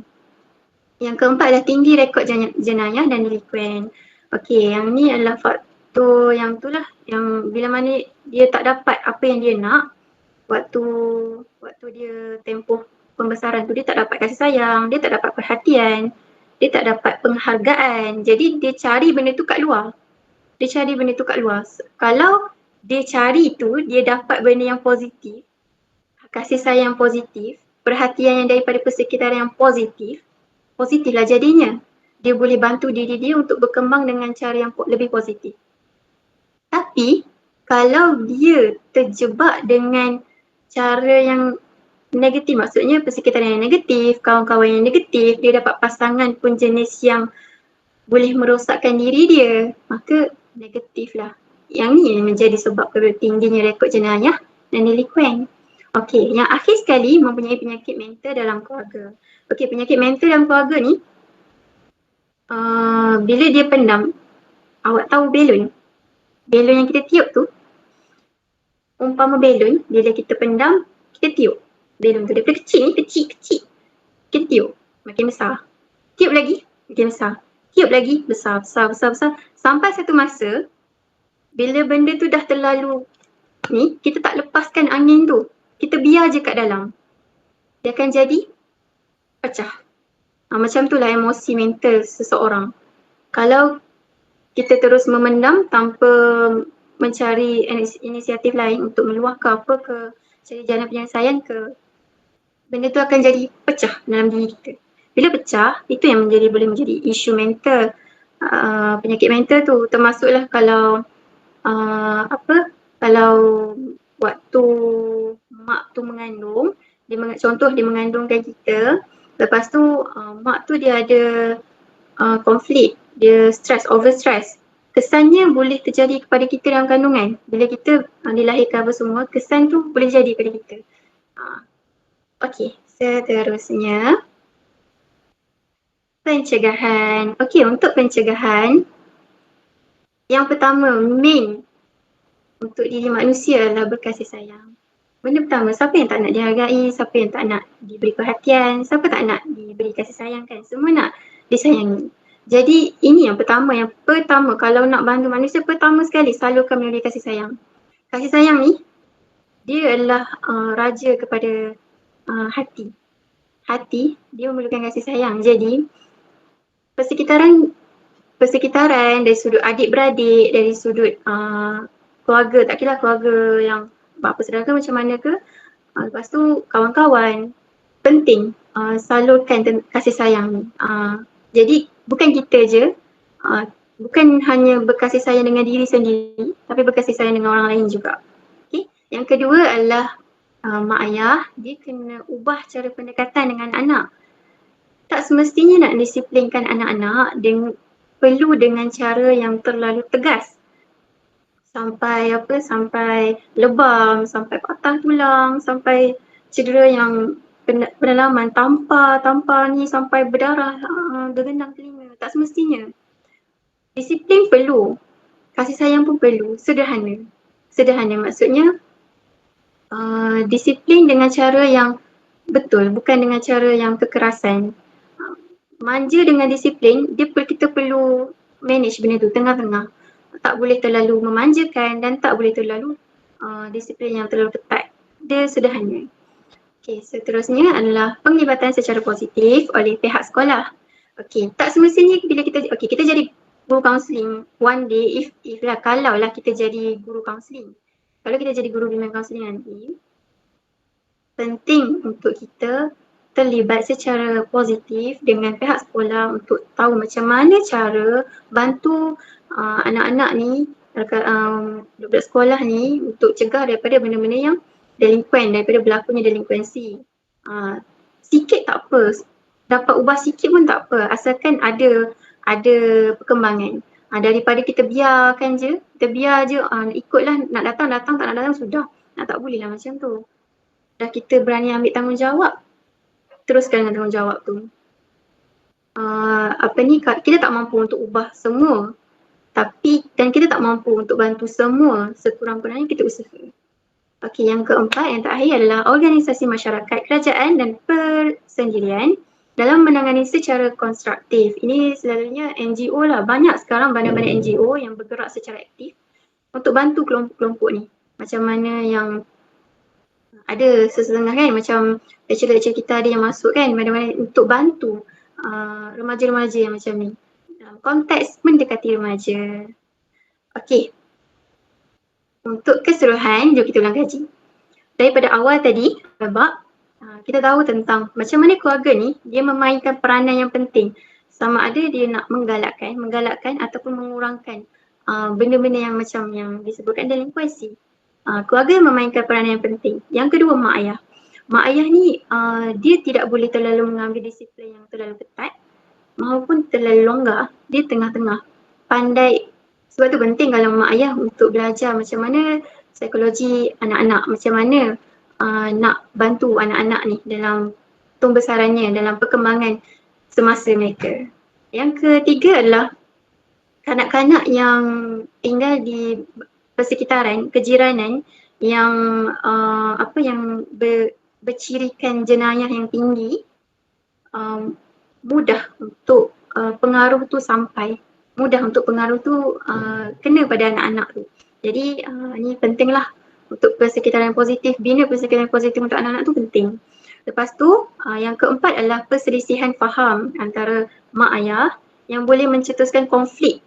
Yang keempat adalah tinggi rekod jenayah dan delikuen. Okey, yang ni adalah faktor yang itulah yang bila mana dia tak dapat apa yang dia nak waktu dia tempoh pembesaran tu, dia tak dapat kasih sayang, dia tak dapat perhatian, dia tak dapat penghargaan. Jadi dia cari benda tu kat luar. Kalau dia cari tu, dia dapat benda yang positif, kasih sayang positif, perhatian yang daripada persekitaran yang positiflah jadinya. Dia boleh bantu diri dia untuk berkembang dengan cara yang lebih positif. Tapi kalau dia terjebak dengan cara yang negatif, maksudnya persekitaran yang negatif, kawan-kawan yang negatif, dia dapat pasangan pun jenis yang boleh merosakkan diri dia, maka negatif lah. Yang ni menjadi sebab tingginya rekod jenayah dan delikuen. Okey, yang akhir sekali mempunyai penyakit mental dalam keluarga. Okey, penyakit mental dalam keluarga ni bila dia pendam, awak tahu belon yang kita tiup tu, umpama belon, bila kita pendam, kita tiup belon tu daripada kecil, kita tiup, makin besar, tiup lagi, makin besar, tiup lagi, besar, sampai satu masa bila benda tu dah terlalu ni, kita tak lepaskan angin tu, kita biar je kat dalam, dia akan jadi pecah. Macam itulah emosi mental seseorang. Kalau kita terus memendam tanpa mencari inisiatif lain untuk meluah ke apa ke, cari jalan penyelesaian ke, benda tu akan jadi pecah dalam diri kita. Bila pecah, itu yang boleh menjadi isu mental, penyakit mental tu. Termasuklah kalau kalau waktu mak tu mengandung, contoh dia mengandungkan kita, lepas tu mak tu dia ada konflik, dia over stress. Kesannya boleh terjadi kepada kita dalam kandungan. Bila kita dilahirkan apa semua, kesan tu boleh jadi pada kita. Okey, seterusnya pencegahan. Okey, untuk pencegahan, yang pertama main untuk diri manusia adalah berkasih sayang. Benda pertama, siapa yang tak nak dihargai, siapa yang tak nak diberi perhatian, siapa tak nak diberi kasih sayang kan, semua nak disayangi. Jadi ini yang pertama kalau nak bantu manusia, pertama sekali salurkan memberi kasih sayang. Kasih sayang ni, dia adalah raja kepada hati. Hati, dia memerlukan kasih sayang. Jadi persekitaran dari sudut adik-beradik, dari sudut keluarga, tak kira keluarga yang bapa saudara macam mana ke, lepas tu kawan-kawan, penting salurkan kasih sayang ni. Jadi bukan kita je, bukan hanya berkasih sayang dengan diri sendiri, tapi berkasih sayang dengan orang lain juga. Okay? Yang kedua adalah mak ayah, dia kena ubah cara pendekatan dengan anak. Tak semestinya nak disiplinkan anak-anak perlu dengan cara yang terlalu tegas. Sampai lebam, sampai patah tulang, sampai cedera yang pendalaman, tampar ni sampai berdarah, bergenang telinga. Tak semestinya. Disiplin perlu. kasih sayang pun perlu, sederhana. Sederhana maksudnya disiplin dengan cara yang betul, bukan dengan cara yang kekerasan. Manja dengan disiplin, kita perlu manage benda tu tengah-tengah. Tak boleh terlalu memanjakan dan tak boleh terlalu disiplin yang terlalu ketat. Dia sederhana. Okey, seterusnya adalah penglibatan secara positif oleh pihak sekolah. Okey, tak semestinya bila kita jadi guru kaunseling one day kalau lah kita jadi guru kaunseling. Kalau kita jadi guru bimbang kaunseling nanti, penting untuk kita terlibat secara positif dengan pihak sekolah untuk tahu macam mana cara bantu anak-anak ni, budak sekolah ni untuk cegah daripada benda-benda yang delinkuan, daripada berlakunya delinkuensi. Sikit tak apa, dapat ubah sikit pun tak apa, asalkan ada perkembangan. Daripada kita biarkan je, ikutlah, nak datang, tak nak datang sudah. Tak boleh lah macam tu. Dah kita berani ambil tanggungjawab, teruskan dengan tanggungjawab tu. Kita tak mampu untuk ubah semua, dan kita tak mampu untuk bantu semua, sekurang-kurangnya kita usaha. Okey, yang keempat, yang terakhir adalah organisasi masyarakat, kerajaan dan persendirian dalam menangani secara konstruktif. Ini selalunya NGO lah, banyak sekarang bandar-bandar NGO yang bergerak secara aktif untuk bantu kelompok-kelompok ni. Macam mana yang ada sesetengah kan, macam lecturer kita ada yang masuk kan, bandar-bandar untuk bantu remaja-remaja yang macam ni. Dalam konteks mendekati remaja. Okey. Untuk keseluruhan, jom kita ulang kaji. Daripada awal tadi, kita tahu tentang macam mana keluarga ni dia memainkan peranan yang penting. Sama ada dia nak menggalakkan ataupun mengurangkan benda-benda yang macam yang disebutkan delinkuensi. Keluarga memainkan peranan yang penting. Yang kedua, mak ayah. Mak ayah ni dia tidak boleh terlalu mengambil disiplin yang terlalu ketat maupun terlalu longgar. Dia tengah-tengah. Pandai. Sebab tu penting kalau mak ayah untuk belajar macam mana psikologi anak-anak, macam mana nak bantu anak-anak ni dalam pembesarannya, dalam perkembangan semasa mereka. Yang ketiga adalah kanak-kanak yang tinggal di persekitaran, kejiranan yang yang bercirikan jenayah yang tinggi, mudah untuk pengaruh tu sampai. Mudah untuk pengaruh tu kena pada anak-anak tu. Jadi ni pentinglah untuk persekitaran positif, bina persekitaran positif untuk anak-anak tu penting. Lepas tu yang keempat adalah perselisihan faham antara mak ayah yang boleh mencetuskan konflik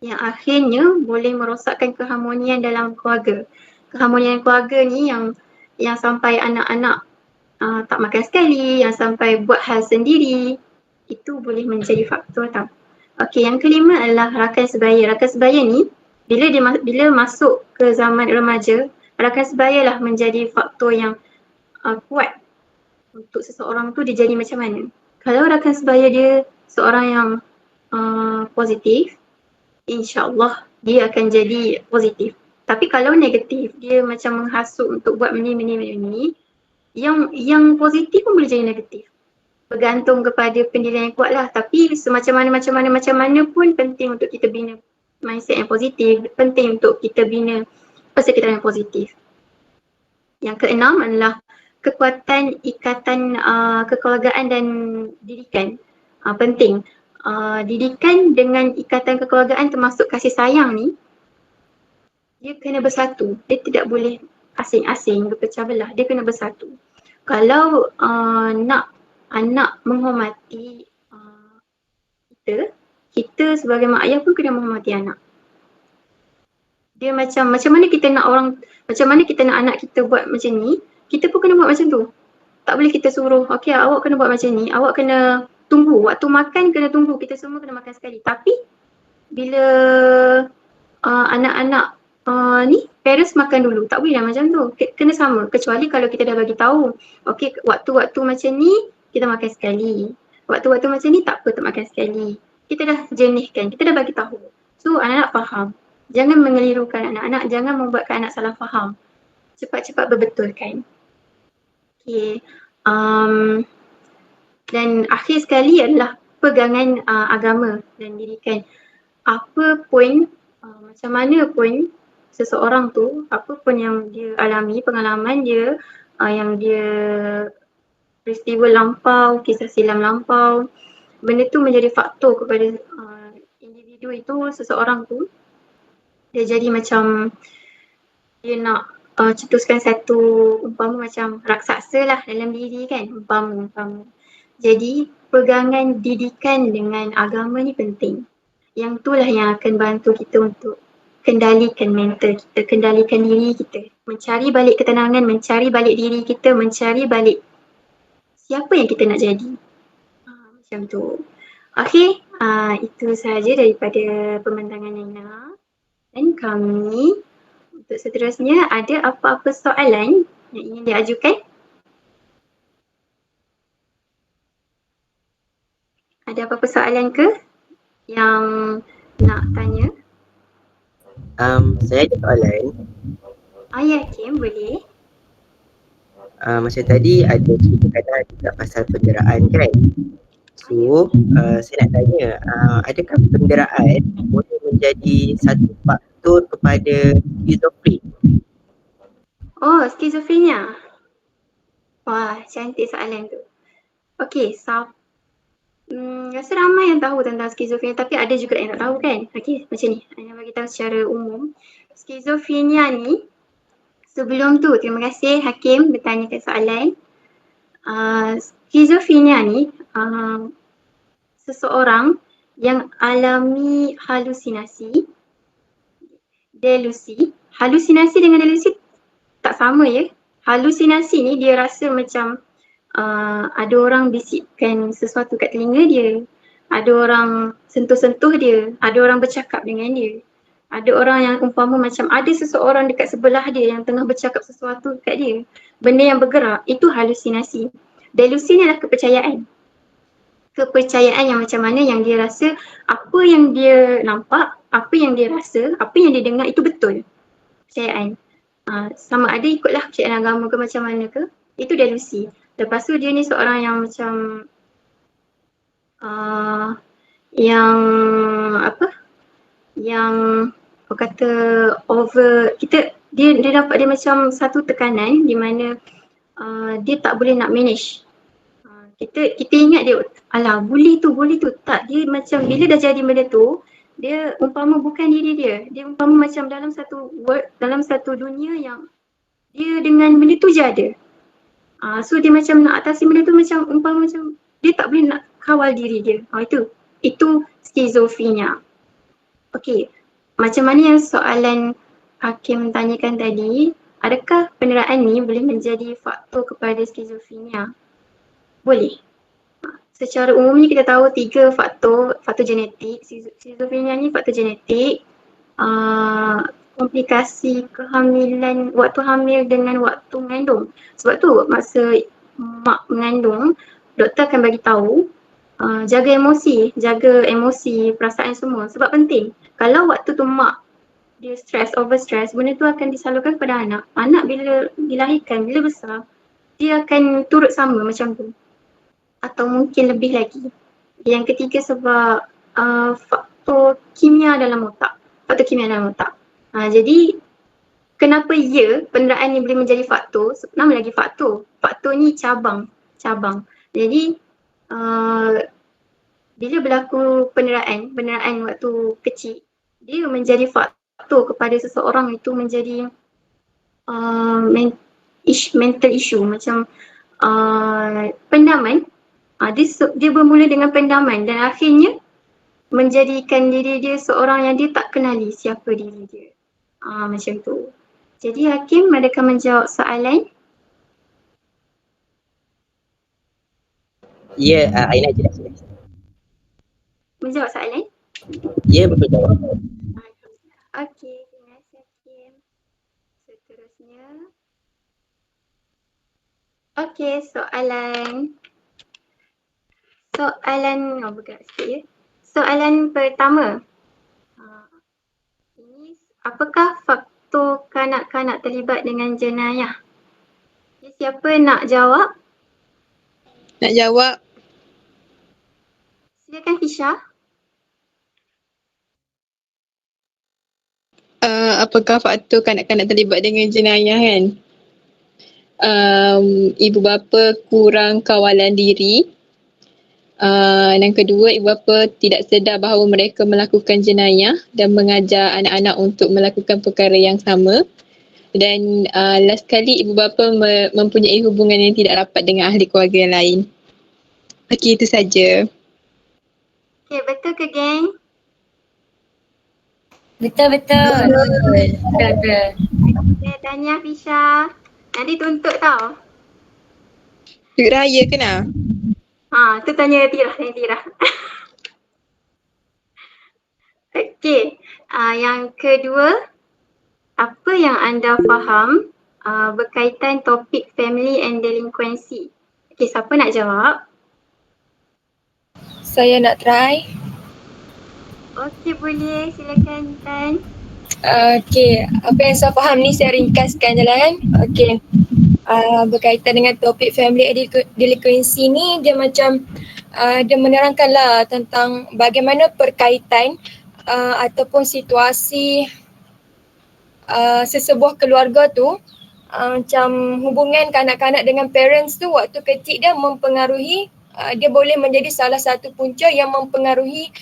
yang akhirnya boleh merosakkan keharmonian dalam keluarga. Keharmonian keluarga ni yang sampai anak-anak tak makan sekali, yang sampai buat hal sendiri, itu boleh menjadi faktor tau. Okey, yang kelima adalah rakan sebaya. Rakan sebaya ni bila masuk ke zaman remaja, rakan sebaya lah menjadi faktor yang kuat untuk seseorang tu dia jadi macam mana. Kalau rakan sebaya dia seorang yang positif, insya-Allah dia akan jadi positif. Tapi kalau negatif, dia macam menghasut untuk buat ini, yang positif pun boleh jadi negatif. Bergantung kepada pendirian yang kuat lah. Tapi macam mana pun penting untuk kita bina mindset yang positif. Penting untuk kita bina persekitaran yang positif. Yang keenam adalah kekuatan ikatan kekeluargaan dan didikan. Penting. Didikan dengan ikatan kekeluargaan termasuk kasih sayang ni, dia kena bersatu. Dia tidak boleh asing-asing, berpecah belah. Dia kena bersatu. Kalau nak anak menghormati kita sebagai mak ayah pun kena menghormati anak. Dia macam mana kita nak anak kita buat macam ni, kita pun kena buat macam tu. Tak boleh kita suruh, okey awak kena buat macam ni, awak kena tunggu, waktu makan kena tunggu, kita semua kena makan sekali. Tapi bila anak-anak ni parents makan dulu, tak boleh lah macam tu. Kena sama, kecuali kalau kita dah bagi tahu, okey waktu-waktu macam ni kita makan sekali. Waktu-waktu macam ni tak apa, tak makan sekali. Kita dah jernihkan, kita dah bagi tahu. So anak-anak faham. Jangan mengelirukan anak-anak, jangan membuatkan anak salah faham. Cepat-cepat berbetulkan. Okay. Dan akhir sekali adalah pegangan agama dan didikan. Apa poin macam mana pun seseorang tu, apa pun yang dia alami, pengalaman dia, yang dia peristiwa lampau, kisah silam lampau, benda tu menjadi faktor kepada individu itu, seseorang tu. Dia jadi macam dia nak cetuskan satu umpama macam raksasa lah dalam diri kan, umpama. Jadi pegangan didikan dengan agama ni penting. Yang itulah yang akan bantu kita untuk kendalikan mental kita, kendalikan diri kita. Mencari balik ketenangan, mencari balik diri kita, mencari balik siapa yang kita nak jadi. Macam tu. Okey, itu sahaja daripada pemandangan Naina. Dan kami untuk seterusnya, ada apa-apa soalan yang ingin diajukan? Ada apa-apa soalan ke yang nak tanya? Saya ada soalan. Ya, Kim, boleh. Macam tadi ada ceritakan juga pasal penderaan kan. So, saya nak tanya, adakah penderaan boleh menjadi satu faktor kepada skizofren? Oh, skizofrenia. Wah, cantik soalan tu. Okey, rasa ramai yang tahu tentang skizofrenia, tapi ada juga yang tak tahu kan. Okey, macam ni. Saya bagi tahu secara umum. Skizofrenia ni, sebelum tu, terima kasih Hakim bertanyakan soalan. Skizofrenia ni, seseorang yang alami halusinasi, delusi. Halusinasi dengan delusi tak sama ya. Halusinasi ni dia rasa macam ada orang bisikkan sesuatu kat telinga dia. Ada orang sentuh-sentuh dia. Ada orang bercakap dengan dia. Ada orang yang umpama macam ada seseorang dekat sebelah dia yang tengah bercakap sesuatu kat dia. Benda yang bergerak, itu halusinasi. Delusi ni adalah kepercayaan. Kepercayaan yang macam mana yang dia rasa apa yang dia nampak, apa yang dia rasa, apa yang dia dengar itu betul. Kepercayaan. Sama ada ikutlah kepercayaan agama ke macam mana ke, itu delusi. Lepas tu dia ni seorang yang macam yang kata over, dia dapat dia macam satu tekanan di mana dia tak boleh nak manage. Kita ingat dia, alah bully tu tak, dia macam bila dah jadi benda tu, dia umpama bukan diri dia, dia umpama macam dalam satu dunia yang dia dengan benda tu je ada. So dia macam nak atasi benda tu macam umpama macam dia tak boleh nak kawal diri dia. Itu skizofrenia. Okey, macam mana yang soalan Hakim tanyakan tadi, adakah penderaan ni boleh menjadi faktor kepada skizofrenia? Boleh. Secara umumnya kita tahu 3 faktor genetik. Skizofrenia ni faktor genetik, komplikasi kehamilan, waktu hamil dengan waktu mengandung. Sebab tu masa mak mengandung, doktor akan bagi tahu jaga emosi, perasaan semua sebab penting. Kalau waktu tu mak dia over stress, benda tu akan disalurkan kepada anak. Anak bila dilahirkan, bila besar, dia akan turut sama macam tu. Atau mungkin lebih lagi. Yang ketiga sebab faktor kimia dalam otak. Jadi kenapa penderaan ni boleh menjadi faktor? Nama lagi faktor. Faktor ni cabang. Jadi bila berlaku penderaan waktu kecil, dia menjadi faktor kepada seseorang itu menjadi mental issue macam pendaman. Dia bermula dengan pendaman dan akhirnya menjadikan diri dia seorang yang dia tak kenali siapa diri dia. Macam tu. Jadi Hakim, adakah menjawab soalan? Ya, Aina jelas. Menjawab soalan? Ya, betul jawab. Okey, terima kasih Hakim. Seterusnya. Okey, soalan bergerak sikit ya. Soalan pertama. Ini apakah faktor kanak-kanak terlibat dengan jenayah? Siapa nak jawab? Nak jawab. Silakan Fisha. apakah faktor kanak-kanak terlibat dengan jenayah kan? Ibu bapa kurang kawalan diri. Yang kedua, ibu bapa tidak sedar bahawa mereka melakukan jenayah dan mengajar anak-anak untuk melakukan perkara yang sama. Dan last kali, ibu bapa mempunyai hubungan yang tidak rapat dengan ahli keluarga yang lain. Okey, itu saja. Okay, betul ke geng? Betul. Betul. Okay, tanya Fisha. Nanti tuntut tau. Duit raya kena. Tu tanya Tira. Okay, yang kedua, apa yang anda faham berkaitan topik family and delinquency? Okay, siapa nak jawab? Saya nak try. Okay, boleh. Silakan Tan. Okey, apa yang saya faham ni saya ringkaskan je lah kan. Okey. Berkaitan dengan topik family delinquency ni dia macam dia menerangkanlah tentang bagaimana perkaitan ataupun situasi sesebuah keluarga tu macam hubungan kanak-kanak dengan parents tu waktu kecil dia mempengaruhi dia boleh menjadi salah satu punca yang mempengaruhi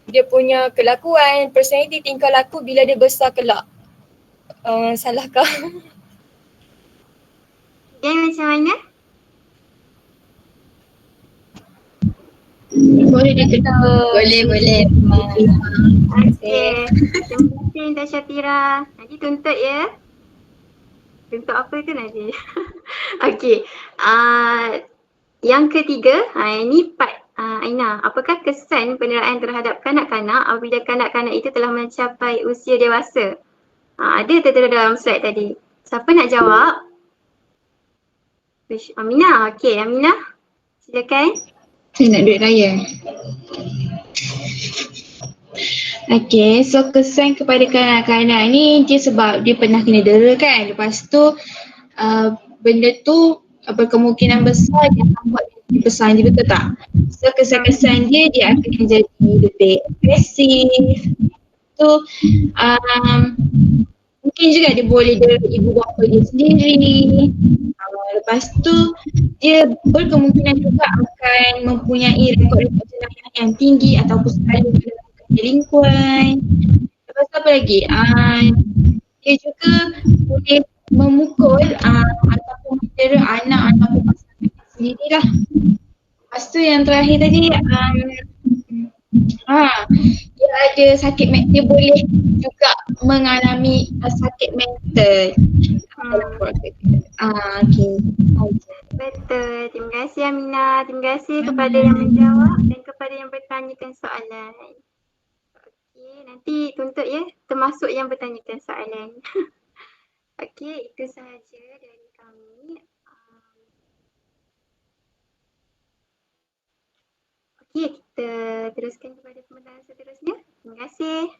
dia punya kelakuan, personality, tingkah laku bila dia besar kelak. Salahkah? Geng macam mana? Boleh diterima. Boleh. Okay. Terima kasih Tasha Tira. Nanti tuntut ya. Tuntut apa tu nanti? Okay. Yang ketiga, ini part Aina. Apakah kesan penderaan terhadap kanak-kanak apabila kanak-kanak itu telah mencapai usia dewasa? Ada tertera dalam slide tadi. Siapa nak jawab? Aminah. Okay, Aminah. Silakan. Saya nak duit raya. Okay, so kesan kepada kanak-kanak ni dia sebab dia pernah kena dera kan. Lepas tu benda tu berkemungkinan besar dia akan buat dia besar je, betul tak? So kesan-kesan dia akan jadi lebih agresif. Tu mungkin juga dia boleh dera ibu bapa dia sendiri. Lepas tu dia berkemungkinan juga akan mempunyai rekod-rekod jenayah yang tinggi ataupun sekali melakukan delinkuan. Lepas tu apa lagi? Dia juga boleh memukul ataupun mendera anak ataupun pasangan dia sendirilah. Lepas tu yang terakhir tadi dia ada sakit dia boleh juga mengalami sakit mental. Okay. Betul. Terima kasih Aminah. Terima kasih kepada yang menjawab dan kepada yang bertanyakan soalan. Okey, nanti tuntut ya, termasuk yang bertanyakan soalan. Okey, itu sahaja dari kami. Okey, kita teruskan kepada pembentahan seterusnya. Terima kasih.